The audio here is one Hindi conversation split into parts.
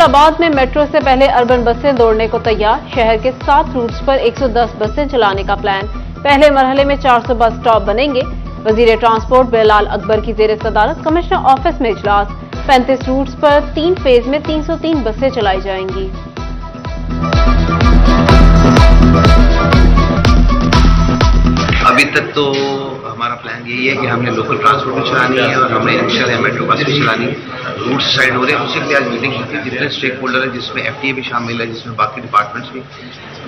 फैसलाबाद में मेट्रो से पहले अर्बन बसें दौड़ने को तैयार। शहर के 7 रूट्स पर 110 बसें चलाने का प्लान। पहले मरहले में 400 बस स्टॉप बनेंगे। वजीर ट्रांसपोर्ट बिलाल अकबर की जेर सदारत कमिश्नर ऑफिस में इजलास। 35 रूट्स पर 3 फेज में 303 बसें चलाई जाएंगी। अभी तक तो हमारा प्लान यही है कि हमने लोकल ट्रांसपोर्ट भी चलानी है और हमें इंश्योर है मेट्रो बस भी चलानी है। रूट साइड हो रहे हैं, उससे लिए आज मीटिंग की थी। जितने स्टेक होल्डर है, जिसमें एफटीए भी शामिल है, जिसमें बाकी डिपार्टमेंट्स भी,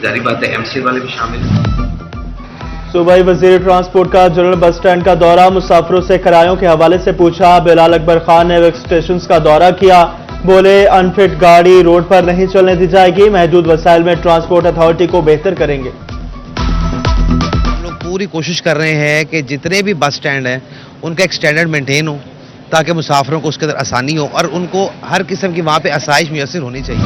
जारी बात है एमसी वाले भी शामिल हैं। सूबाई वजीर ट्रांसपोर्ट का जनरल बस स्टैंड का दौरा, मुसाफिरों से किरायों के हवाले से पूछा। बिलाल अकबर खान ने वेब स्टेशन का दौरा किया, बोले अनफिट गाड़ी रोड पर नहीं चलने दी जाएगी। महदूद वसाइल में ट्रांसपोर्ट अथॉरिटी को बेहतर करेंगे। पूरी कोशिश कर रहे हैं कि जितने भी बस स्टैंड हैं उनका एक स्टैंडर्ड मेंटेन हो ताकि मुसाफिरों को उसके अंदर आसानी हो और उनको हर किस्म की वहाँ पे आसाइश मुयस्सर होनी चाहिए।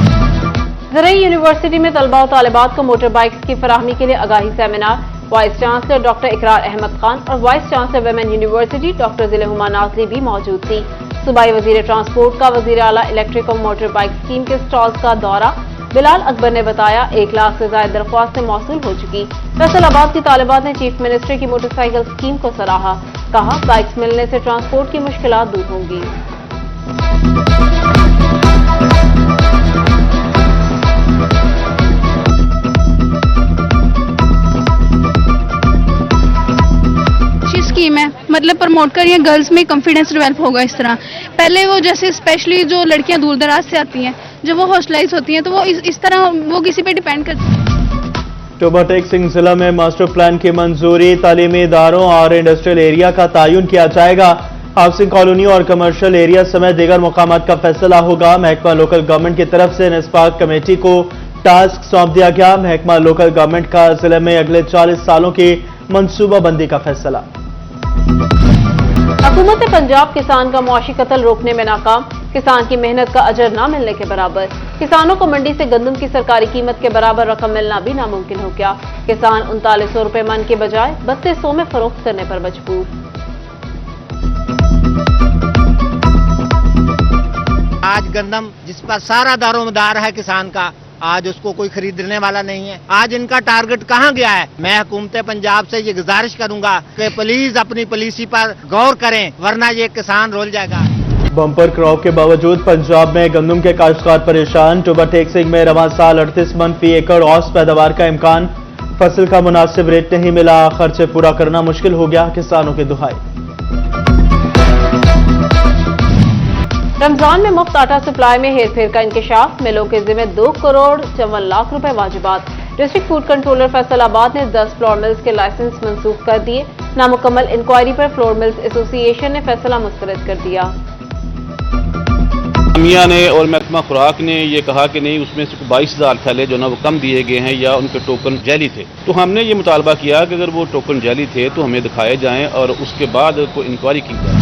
ज़रई यूनिवर्सिटी में तलबा और तालिबात को मोटर बाइक्स की फराहमी के लिए आगाही seminar. Vice chancellor doctor Iqrar Ahmed Khan और vice chancellor women university doctor Zillehuma Nazli भी मौजूद थी। सूबाई वजीर ट्रांसपोर्ट का वजीर आला इलेक्ट्रिक और मोटर बाइक स्कीम के स्टॉल्स का दौरा। बिलाल अकबर ने बताया 1 लाख से ज्यादा दरख्वास्तें मौसूल हो चुकी। फैसलाबाद की तालिबात ने चीफ मिनिस्टर की मोटरसाइकिल स्कीम को सराहा। कहा बाइक्स मिलने से ट्रांसपोर्ट की मुश्किलात दूर होंगी। स्कीम है, मतलब प्रमोट कर रही है, गर्ल्स में कॉन्फिडेंस डेवलप होगा। इस तरह पहले वो जैसे स्पेशली जो लड़कियां दूर दराज से आती हैं, जब वो हॉस्टलाइज होती हैं तो वो इस तरह वो किसी पे डिपेंड करती है। टोबा टेक सिंह जिला में मास्टर प्लान की मंजूरी, तालीमी इदारों और इंडस्ट्रियल एरिया का तयन किया जाएगा। हाउसिंग कॉलोनी और कमर्शियल एरिया समेत दीगर मकामात का फैसला होगा। महकमा लोकल गवर्नमेंट की तरफ से निस्पाक कमेटी को टास्क सौंप दिया गया। महकमा लोकल गवर्नमेंट का जिले में अगले 40 सालों की मनसूबाबंदी का फैसला। हुकूमत पंजाब किसान का मुआशी कत्ल रोकने में नाकाम। किसान की मेहनत का अजर न मिलने के बराबर। किसानों को मंडी से गंदम की सरकारी कीमत के बराबर रकम मिलना भी नामुमकिन हो गया। किसान 3900 रुपए मन के बजाय 3200 में फरोख्त करने पर मजबूर। आज गंदम जिस पर सारा दारोमदार है किसान का, आज उसको कोई खरीदने वाला नहीं है। आज इनका टारगेट कहां गया है? मैं हुकूमत पंजाब से ये गुजारिश करूंगा कि प्लीज अपनी पॉलिसी पर गौर करें, वरना ये किसान रोल जाएगा। बम्पर क्रॉप के बावजूद पंजाब में गंदम के काश्तकार परेशान। टोबा टेक सिंह में रवां साल 38 मन फी एकड़ औसत पैदावार का इम्कान। फसल का मुनासिब रेट नहीं मिला, खर्चे पूरा करना मुश्किल हो गया, किसानों की दुहाई। रमजान में मुफ्त आटा सप्लाई में हेरफेर का इंकशाफ। मिलों के जिम्मे 2 करोड़ 54 लाख रुपए वाजिबात। डिस्ट्रिक्ट फूड कंट्रोलर फैसलाबाद ने 10 फ्लोर मिल्स के लाइसेंस मंसूख कर दिए। नामुकम्मल इंक्वायरी पर फ्लोर मिल्स एसोसिएशन ने फैसला मुस्तरद कर दिया। मियाँ ने और महकमा खुराक ने ये कहा कि नहीं, उसमें से 22,000 थैले जो ना वो कम दिए गए हैं या उनके टोकन जाली थे। तो हमने ये मुतालबा किया कि अगर वो टोकन जाली थे तो हमें दिखाए जाएं और उसके बाद को इंक्वायरी की जाए।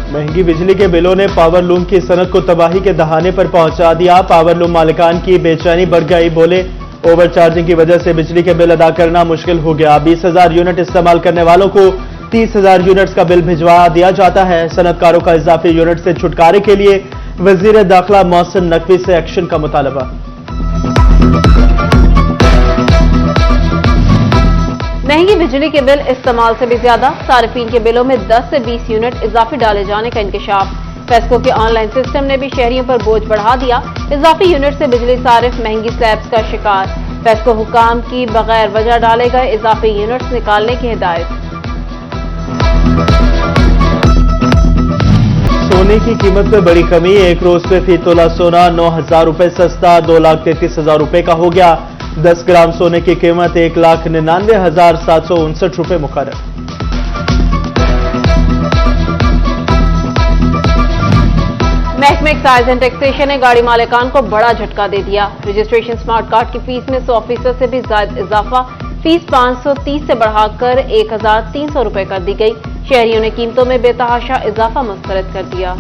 महंगी बिजली के बिलों ने पावर लूम की सनत को तबाही के दहाने पर पहुंचा दिया। पावर लूम मालिकान की बेचैनी बढ़ गई। बोले ओवर चार्जिंग की वजह से बिजली के बिल अदा करना मुश्किल हो गया। 20,000 यूनिट इस्तेमाल करने वालों को 30,000 यूनिट्स का बिल भिजवा दिया जाता है। सनतकारों का इजाफी यूनिट से छुटकारे के लिए वजीर दाखिला मोहसिन नकवी से एक्शन का मुतालबा। महंगी बिजली के बिल इस्तेमाल से भी ज्यादा। सार्फिन के बिलों में 10 से 20 यूनिट इजाफी डाले जाने का इंकशाफ। फेस्को के ऑनलाइन सिस्टम ने भी शहरियों पर बोझ बढ़ा दिया। इजाफी यूनिट से बिजली सारिफ महंगी स्लैब्स का शिकार। फेस्को हुकाम की बगैर वजह डाले गए इजाफी यूनिट्स निकालने की हिदायत। सोने की कीमत में बड़ी कमी। एक रोज पे फी तोला सोना 9,000 रुपए सस्ता 2,33,000 रुपए का हो गया। 10 ग्राम सोने की कीमत 1,99,759 रुपए मुकर्रर। महकमे एक्साइज एंड टैक्सेशन ने गाड़ी मालिकान को बड़ा झटका दे दिया। रजिस्ट्रेशन स्मार्ट कार्ड की फीस में 100% से भी ज्यादा इजाफा। फीस 530 से बढ़ाकर 1,300 रुपए कर दी गई। शहरियों ने कीमतों में बेतहाशा इजाफा मुस्तरद कर दिया।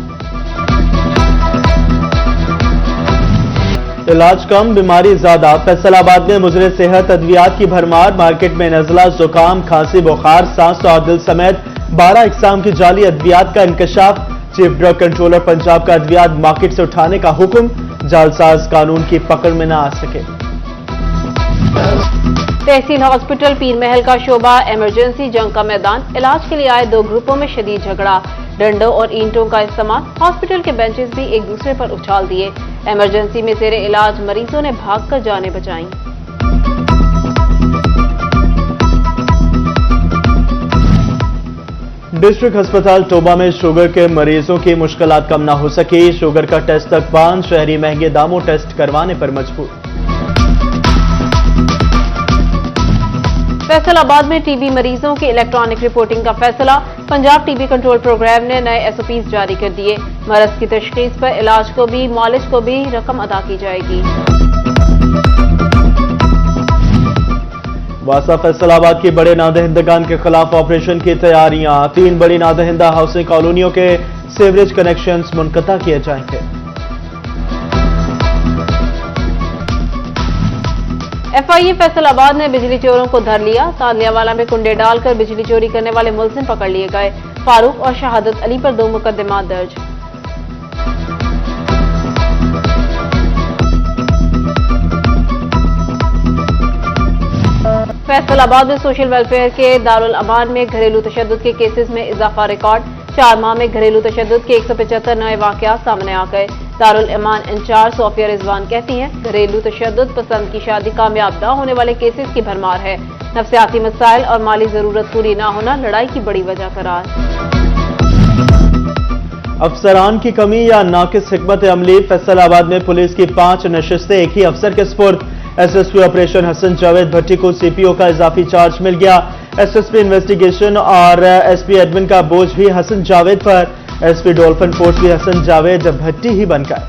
इलाज कम, बीमारी ज्यादा। फैसलाबाद में मुजरे सेहत अद्वियात की भरमार। मार्केट में नजला, जुकाम, खांसी, बुखार, सांस और दिल समेत 12 इकसाम की जाली अद्वियात का इंकशाफ। चीफ ड्रग कंट्रोलर पंजाब का अद्वियात मार्केट से उठाने का हुक्म। जालसाज कानून की पकड़ में न आ सके। तहसील हॉस्पिटल पीर महल का शोबा इमरजेंसी जंग का मैदान, इलाज के लिए आए दो ग्रुपों में शदीद झगड़ा, डंडों और ईंटों का इस्तेमाल, हॉस्पिटल के बेंचेस भी एक दूसरे पर उछाल दिए। इमरजेंसी में जेरे इलाज मरीजों ने भागकर जानें बचाईं। डिस्ट्रिक्ट अस्पताल टोबा में शुगर के मरीजों की मुश्किलात कम न हो सकी, शुगर का टेस्ट तक बंद, शहरी महंगे दामों टेस्ट करवाने पर मजबूर। फैसलाबाद में टीबी मरीजों की इलेक्ट्रॉनिक रिपोर्टिंग का फैसला, पंजाब टीबी कंट्रोल प्रोग्राम ने नए एसओपीज जारी कर दिए। मरज की तशखीस पर इलाज को भी मालिज को भी रकम अदा की जाएगी। वासा फैसलाबाद की बड़े नादहिंदगान के खिलाफ ऑपरेशन की तैयारियां, 3 बड़ी नादहिंदा हाउसिंग कॉलोनियों के सीवरेज कनेक्शंस मुनक़ता किए जाएंगे। एफआईए फैसलाबाद ने बिजली चोरों को धर लिया, तालियावाला में कुंडे डालकर बिजली चोरी करने वाले मुलजिम पकड़ लिए गए। फारूक और शहादत अली पर 2 मुकदमा दर्ज। फैसलाबाद में सोशल वेलफेयर के दारुल अमान में घरेलू तशद्दुद के केसेस में इजाफा रिकॉर्ड, 4 माह में घरेलू तशद्दुद के 175 नए वाकयात सामने आ गए। दारुल अमान इंचार्ज सोफिया रिजवान कहती हैं, घरेलू तशद्दुद, पसंद की शादी कामयाब न होने वाले केसेस की भरमार है। नफ्सियाती मसाइल और माली जरूरत पूरी न होना लड़ाई की बड़ी वजह करार। अफसरान की कमी या नाकिस हिकमत अमली, फैसलाबाद में पुलिस की 5 नशिस्तें एक ही अफसर के स्पुर्द। एसएसपी ऑपरेशन हसन जावेद भट्टी को सीपीओ का इजाफी चार्ज मिल गया। एसएसपी इन्वेस्टिगेशन और एसपी एडमिन का बोझ भी हसन जावेद पर। एसपी डॉल्फिन फोर्स भी हसन जावेद भट्टी ही बनकर।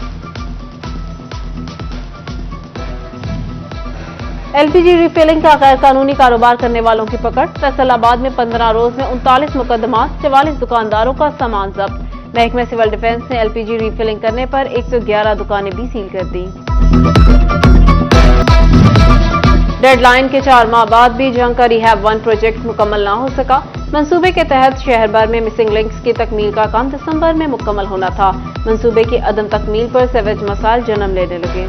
एलपीजी रिफिलिंग का गैर कानूनी कारोबार करने वालों की पकड़, फैसलाबाद में 15 रोज में 39 मुकदमात, 44 दुकानदारों का सामान जब्त। महकमे सिविल डिफेंस ने एलपीजी रिफिलिंग करने पर 111 दुकानें भी सील कर दी। डेडलाइन के 4 माह बाद भी जंग का रिहैब 1 प्रोजेक्ट मुकम्मल न हो सका। मंसूबे के तहत शहर भर में मिसिंग लिंक्स की तकमील का काम दिसंबर में मुकम्मल होना था। मंसूबे की अदम तकमील पर सीवेज मसाइल जन्म लेने लगे।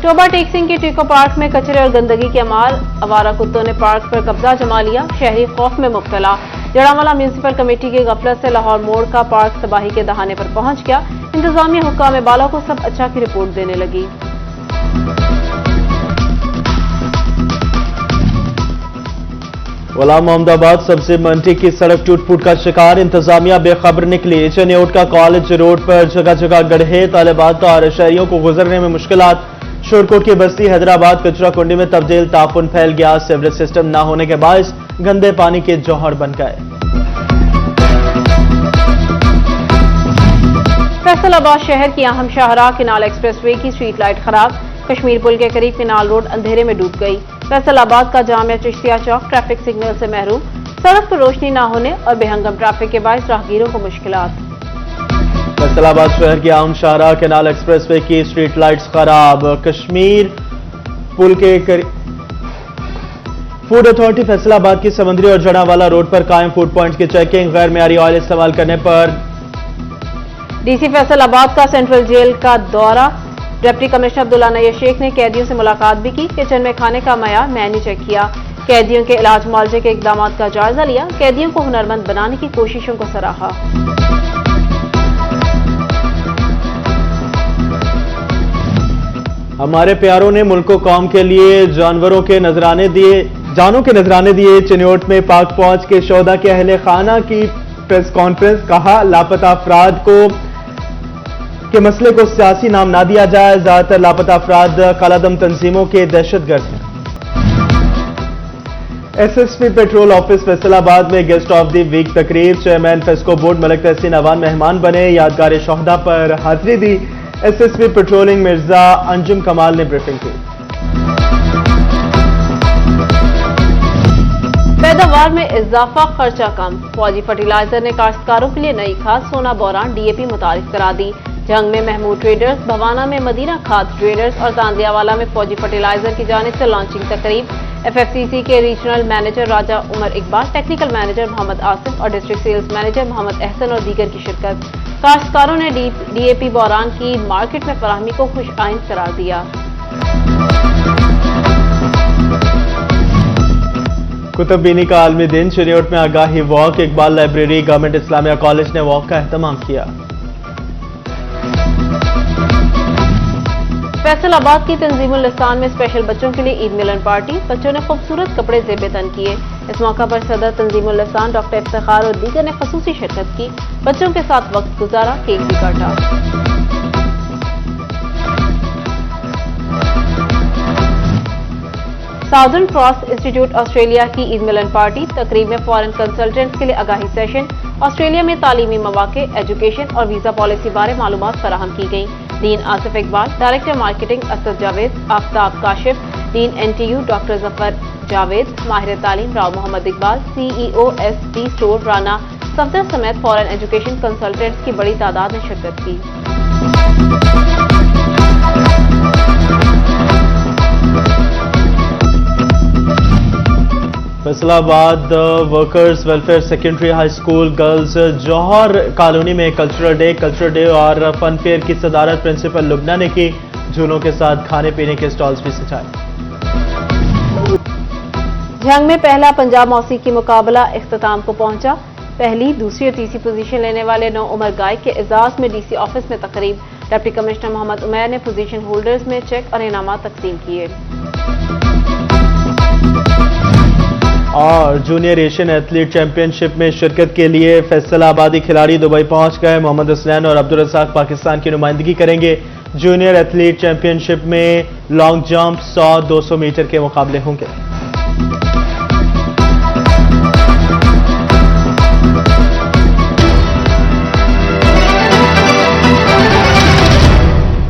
टोबा टेक सिंह के टीको पार्क में कचरे और गंदगी के माल, आवारा कुत्तों ने पार्क पर कब्जा जमा लिया, शहरी खौफ में मुब्तला। जड़ावाला म्यूनिसिपल कमेटी की गफलत से लाहौर मोड़ का पार्क तबाही के दहाने पर पहुंच गया। इंतजामिया हुक्काम बाला को सब अच्छा की रिपोर्ट देने लगी। गुलाम मोहम्मदाबाद सब्जी मंडी की सड़क टूट फूट का शिकार, इंतजामिया बेखबर निकली। चनेउट का कॉलेज रोड पर जगह जगह गड्ढे, तालिबात और शहरियों को गुजरने में मुश्किलात। शोरकोट की बस्ती हैदराबाद कचरा कुंडी में तब्दील, ताफुन फैल गया। सीवरेज सिस्टम न होने के बायस गंदे पानी के जौहर बन गए। फैसलाबाद शहर की अहम शाहराह किनाल एक्सप्रेसवे की स्ट्रीट लाइट खराब, कश्मीर पुल के करीब किनाल रोड अंधेरे में डूब गई। फैसलाबाद का जामिया चिश्तिया चौक ट्रैफिक सिग्नल से महरूम, सड़क पर रोशनी न होने और बेहंगम ट्रैफिक के बायस राहगीरों को मुश्किलात। फैसलाबाद शहर की अहम शाहराह केनाल एक्सप्रेसवे की स्ट्रीट लाइट्स खराब, कश्मीर पुल के करीब। फूड अथॉरिटी फैसलाबाद की समंदरी और जड़ावाला रोड पर कायम फूड पॉइंट की चेकिंग, गैर मेयारी ऑयल इस्तेमाल करने पर। डीसी फैसलाबाद का सेंट्रल जेल का दौरा, डिप्टी कमिश्नर अब्दुल्ला नय्यर शेख ने कैदियों से मुलाकात भी की। किचन में खाने का मयार मैन्यू चेक किया, कैदियों के इलाज मुआवजे के इकदाम का जायजा लिया, कैदियों को हुनरमंद बनाने की कोशिशों को सराहा। हमारे प्यारों ने मुल्क कौम के लिए जानवरों के नजराने दिए, जानों के नजराने दिए। चिन्योट में पाक फौज के शोहदा के अहले खाना की प्रेस कॉन्फ्रेंस, कहा लापता अफराद के मसले को सियासी नाम ना दिया जाए, ज्यादातर लापता अफराद कालादम तंजीमों के दहशतगर्द हैं। एसएसपी पेट्रोल ऑफिस फैसलाबाद में गेस्ट ऑफ द वीक तकरीब, चेयरमैन फेस्को बोर्ड मलिक तहसीन अवान मेहमान बने, यादगार शोहदा पर हाजिरी दी। एसएसपी पेट्रोलिंग मिर्जा अंजुम कमाल ने ब्रीफिंग की। पैदावार में इजाफा, खर्चा कम, फौजी फर्टिलाइजर ने काश्तकारों के लिए नई खाद सोना बोरान डीएपी मुतारिफ करा दी। जंग में महमूद ट्रेडर्स, भवाना में मदीना खाद ट्रेडर्स और तांदियावाला में फौजी फर्टिलाइजर की जानिब से लॉन्चिंग तकरीब। एफएफसीसी के regional manager Raja Umar Iqbal, technical manager Mohammad Asif और district sales manager Mohammad Ahsan और दीगर की शिरकत। काश्तकारों ने डीएपी बोरान की मार्केट में फराहमी को खुश आइंद करार दिया। कुतुबीनी का आलमी दिन, चिनियोट में आगाही walk, Iqbal library, government Islamia college ने वॉक का एहतमाम किया। फैसलाबाद की तंजीमुल लिसान में स्पेशल बच्चों के लिए ईद मिलन पार्टी, बच्चों ने खूबसूरत कपड़े जेब तन किए। इस मौका पर सदर तंजीमुल लिसान डॉक्टर इफ्तिखार और दीगर ने खसूसी शिरकत की, बच्चों के साथ वक्त गुजारा, केक भी काटा। साउदर्न क्रॉस इंस्टीट्यूट ऑस्ट्रेलिया की ईद मिलन पार्टी, तकरीब में फॉरेन कंसल्टेंट्स के लिए आगाही सेशन, ऑस्ट्रेलिया में तालीमी मौके, एजुकेशन और वीजा पॉलिसी बारे मालूमात फराहम की गई। Dean Asif Iqbal, director marketing Asad Javed, Aftab Kashif, dean NTU doctor Zafar Javed, माहिर तालीम Rao Mohammad Iqbal, CEO SD store Rana Safdar समेत फॉरेन एजुकेशन कंसल्टेंट्स की बड़ी तादाद ने शिरकत की। Faisalabad workers welfare secondary high school girls Johar colony में कल्चरल डे और फन फेयर की सदारत प्रिंसिपल लुबना ने की। झूलों के साथ खाने पीने के स्टॉल्स भी सजाए। जंग में पहला पंजाब मौसीकी मुकाबला इख्तिताम को पहुंचा। पहली, दूसरी और तीसरी पोजीशन लेने वाले 9 उमर गायक के एजाज में डीसी ऑफिस में तकरीब। डिप्टी कमिश्नर मोहम्मद उमैर ने पोजीशन होल्डर्स में चेक और इनामात तकसीम किए। और जूनियर एशियन एथलीट चैंपियनशिप में शिरकत के लिए फैसलाबादी खिलाड़ी दुबई पहुंच गए। मोहम्मद हुसैन और अब्दुल रज़ाक पाकिस्तान की नुमाइंदगी करेंगे। जूनियर एथलीट चैंपियनशिप में लॉन्ग जंप, 100, 200 मीटर के मुकाबले होंगे।